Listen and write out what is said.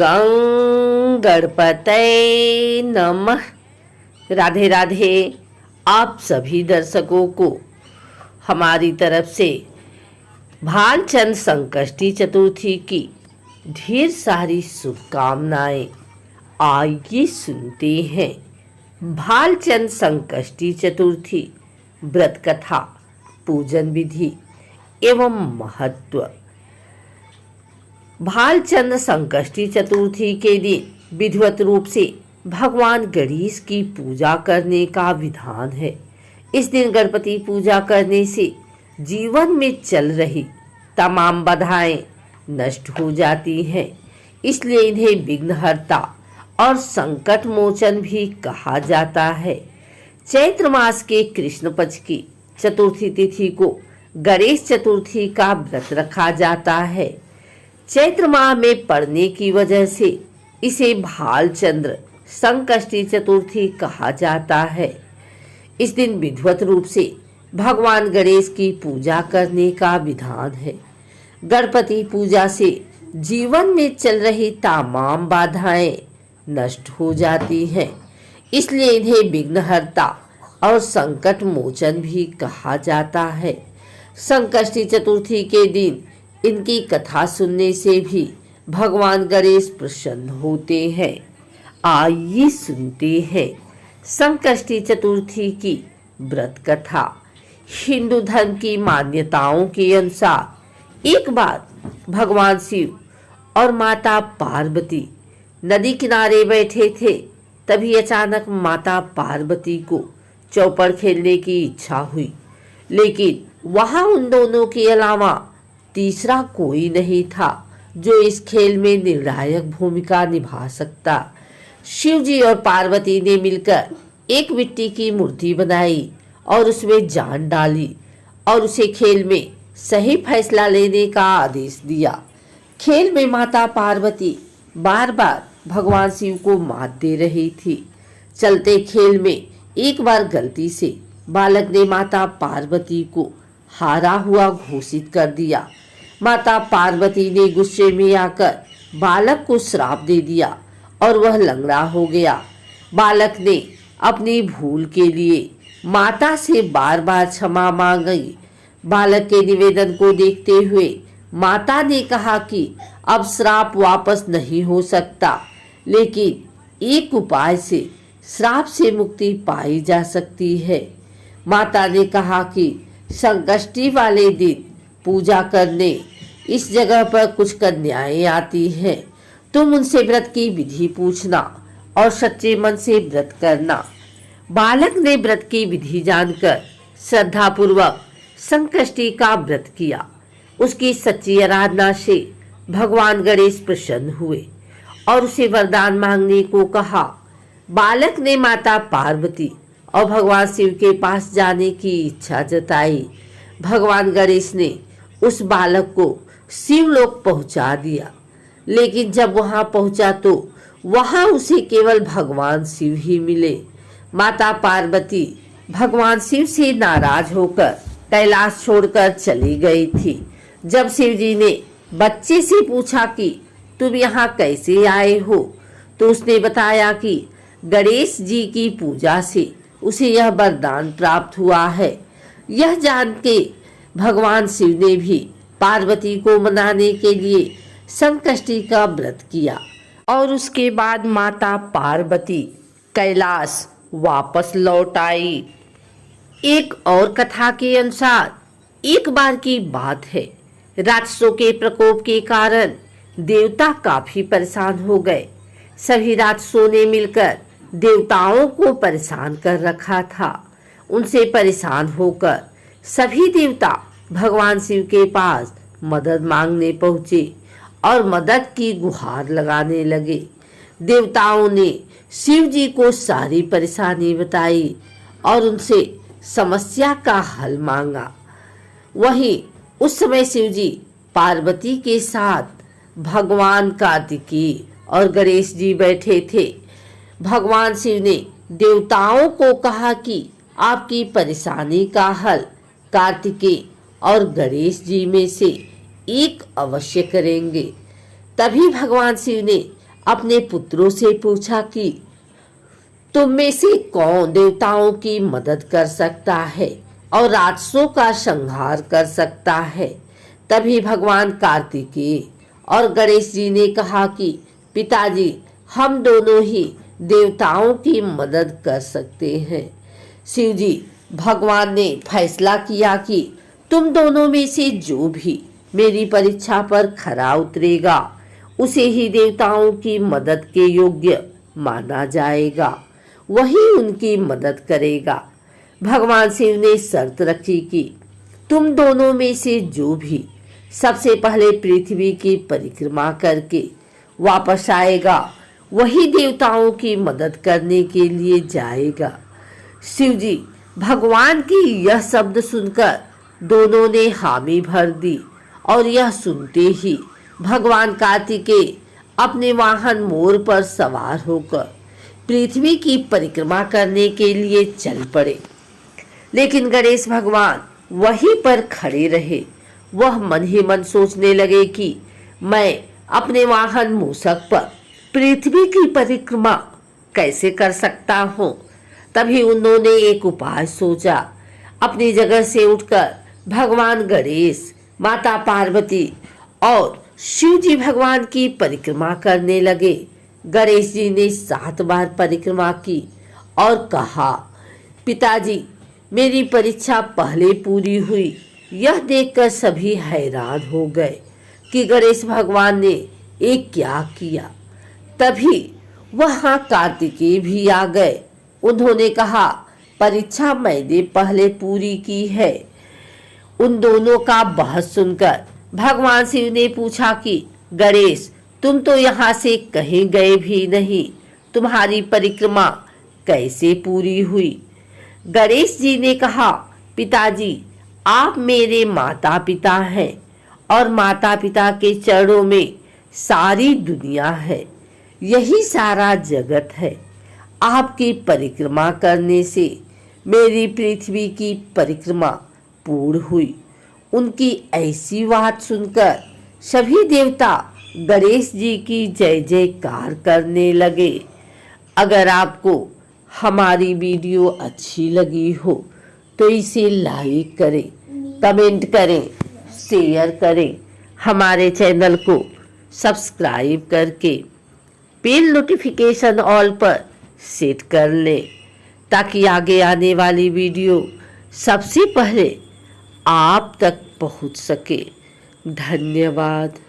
गं गणपतये नमः। राधे राधे। आप सभी दर्शकों को हमारी तरफ से भालचंद्र संकष्टी चतुर्थी की ढेर सारी शुभकामनाएं। आइए सुनते हैं भालचंद्र संकष्टी चतुर्थी व्रत कथा, पूजन विधि एवं महत्व। भालचंद्र संकष्टी चतुर्थी के दिन विधिवत रूप से भगवान गणेश की पूजा करने का विधान है। इस दिन गणपति पूजा करने से जीवन में चल रही तमाम बाधाएं नष्ट हो जाती हैं, इसलिए इन्हें विघ्नहर्ता और संकट मोचन भी कहा जाता है। चैत्र मास के कृष्ण पक्ष की चतुर्थी तिथि को गणेश चतुर्थी का व्रत रखा जाता है। चैत्र माह में पड़ने की वजह से इसे भालचंद्र संकष्टी चतुर्थी कहा जाता है। इस दिन विधिवत रूप से भगवान गणेश की पूजा करने का विधान है। गणपति पूजा से जीवन में चल रही तमाम बाधाएं नष्ट हो जाती हैं, इसलिए इन्हें विघ्नहर्ता और संकट मोचन भी कहा जाता है। संकष्टी चतुर्थी के दिन इनकी कथा सुनने से भी भगवान गणेश प्रसन्न होते हैं। आइए सुनते हैं संकष्टी चतुर्थी की व्रत कथा। हिंदू धर्म की मान्यताओं के अनुसार एक बार भगवान शिव और माता पार्वती नदी किनारे बैठे थे, तभी अचानक माता पार्वती को चौपड़ खेलने की इच्छा हुई, लेकिन वहां उन दोनों के अलावा तीसरा कोई नहीं था जो इस खेल में निर्णायक भूमिका निभा सकता। शिवजी और पार्वती ने मिलकर एक मिट्टी की मूर्ति बनाई और उसमें जान डाली और उसे खेल में सही फैसला लेने का आदेश दिया। खेल में माता पार्वती बार बार भगवान शिव को मात दे रही थी। चलते खेल में एक बार गलती से बालक ने माता पार्वती को हारा हुआ घोषित कर दिया। माता पार्वती ने गुस्से में आकर बालक को श्राप दे दिया और वह लंगड़ा हो गया। बालक ने अपनी भूल के लिए माता से बार बार क्षमा मांगी। बालक के निवेदन को देखते हुए माता ने कहा कि अब श्राप वापस नहीं हो सकता, लेकिन एक उपाय से श्राप से मुक्ति पाई जा सकती है। माता ने कहा कि संकष्टी वाले दिन पूजा करने इस जगह पर कुछ कन्याएं आती हैं। तुम उनसे व्रत की विधि पूछना और सच्चे मन से व्रत करना। बालक ने व्रत की विधि जानकर श्रद्धापूर्वक संकष्टी का व्रत किया। उसकी सच्ची आराधना से भगवान गणेश प्रसन्न हुए और उसे वरदान मांगने को कहा। बालक ने माता पार्वती और भगवान शिव के पास जाने की इच्छा जताई। भगवान गणेश ने उस बालक को शिवलोक पहुंचा दिया, लेकिन जब वहां पहुंचा तो वहां उसे केवल भगवान शिव ही मिले। माता पार्वती भगवान शिव से नाराज होकर कैलाश छोड़कर चली गई थी। जब शिव जी ने बच्चे से पूछा कि तुम यहाँ कैसे आए हो, तो उसने बताया कि गणेश जी की पूजा से उसे यह वरदान प्राप्त हुआ है। यह जान के भगवान शिव ने भी पार्वती को मनाने के लिए संकष्टी का व्रत किया और उसके बाद माता पार्वती कैलाश वापस लौट आई। एक और कथा के अनुसार एक बार की बात है, राक्षसों के प्रकोप के कारण देवता काफी परेशान हो गए। सभी राक्षसों ने मिलकर देवताओं को परेशान कर रखा था। उनसे परेशान होकर सभी देवता भगवान शिव के पास मदद मांगने पहुंचे और मदद की गुहार लगाने लगे। देवताओं ने शिव जी को सारी परेशानी बताई और उनसे समस्या का हल मांगा। वहीं उस समय शिव जी पार्वती के साथ भगवान कार्तिकेय और गणेश जी बैठे थे। भगवान शिव ने देवताओं को कहा कि आपकी परेशानी का हल कार्तिकेय और गणेश जी में से एक अवश्य करेंगे। तभी भगवान शिव ने अपने पुत्रों से पूछा कि तुम में से कौन देवताओं की मदद कर सकता है और राक्षसों का संहार कर सकता है। तभी भगवान कार्तिकेय और गणेश जी ने कहा कि पिताजी, हम दोनों ही देवताओं की मदद कर सकते हैं। शिव जी भगवान ने फैसला किया कि तुम दोनों में से जो भी मेरी परीक्षा पर खरा उतरेगा उसे ही देवताओं की मदद के योग्य माना जाएगा, वही उनकी मदद करेगा। भगवान शिव ने शर्त रखी कि तुम दोनों में से जो भी सबसे पहले पृथ्वी की परिक्रमा करके वापस आएगा वही देवताओं की मदद करने के लिए जाएगा। शिव जी भगवान की यह शब्द सुनकर दोनों ने हामी भर दी और यह सुनते ही भगवान कार्तिकेय अपने वाहन मोर पर सवार होकर पृथ्वी की परिक्रमा करने के लिए चल पड़े। लेकिन गणेश भगवान वहीं पर खड़े रहे। वह मन ही मन सोचने लगे कि मैं अपने वाहन मूषक पर पृथ्वी की परिक्रमा कैसे कर सकता हूँ। तभी उन्होंने एक उपाय सोचा। अपनी जगह से उठकर भगवान गणेश, माता पार्वती और शिव जी भगवान की परिक्रमा करने लगे। गणेश जी ने 7 बार परिक्रमा की और कहा, पिताजी, मेरी परीक्षा पहले पूरी हुई। यह देखकर सभी हैरान हो गए कि गणेश भगवान ने एक क्या किया। तभी वहां कार्तिकेय भी आ गए। उन्होंने कहा, परीक्षा मैंने पहले पूरी की है। उन दोनों का बहस सुनकर भगवान शिव ने पूछा कि गणेश, तुम तो यहाँ से कहीं गए भी नहीं, तुम्हारी परिक्रमा कैसे पूरी हुई। गणेश जी ने कहा, पिताजी, आप मेरे माता पिता हैं और माता पिता के चरणों में सारी दुनिया है, यही सारा जगत है। आपकी परिक्रमा करने से मेरी पृथ्वी की परिक्रमा पूर्ण हुई। उनकी ऐसी बात सुनकर सभी देवता गणेश जी की जय जयकार करने लगे। अगर आपको हमारी वीडियो अच्छी लगी हो तो इसे लाइक करें, कमेंट करें, शेयर करें। हमारे चैनल को सब्सक्राइब करके बेल नोटिफिकेशन ऑल पर सेट कर लें ताकि आगे आने वाली वीडियो सबसे पहले आप तक पहुंच सके। धन्यवाद।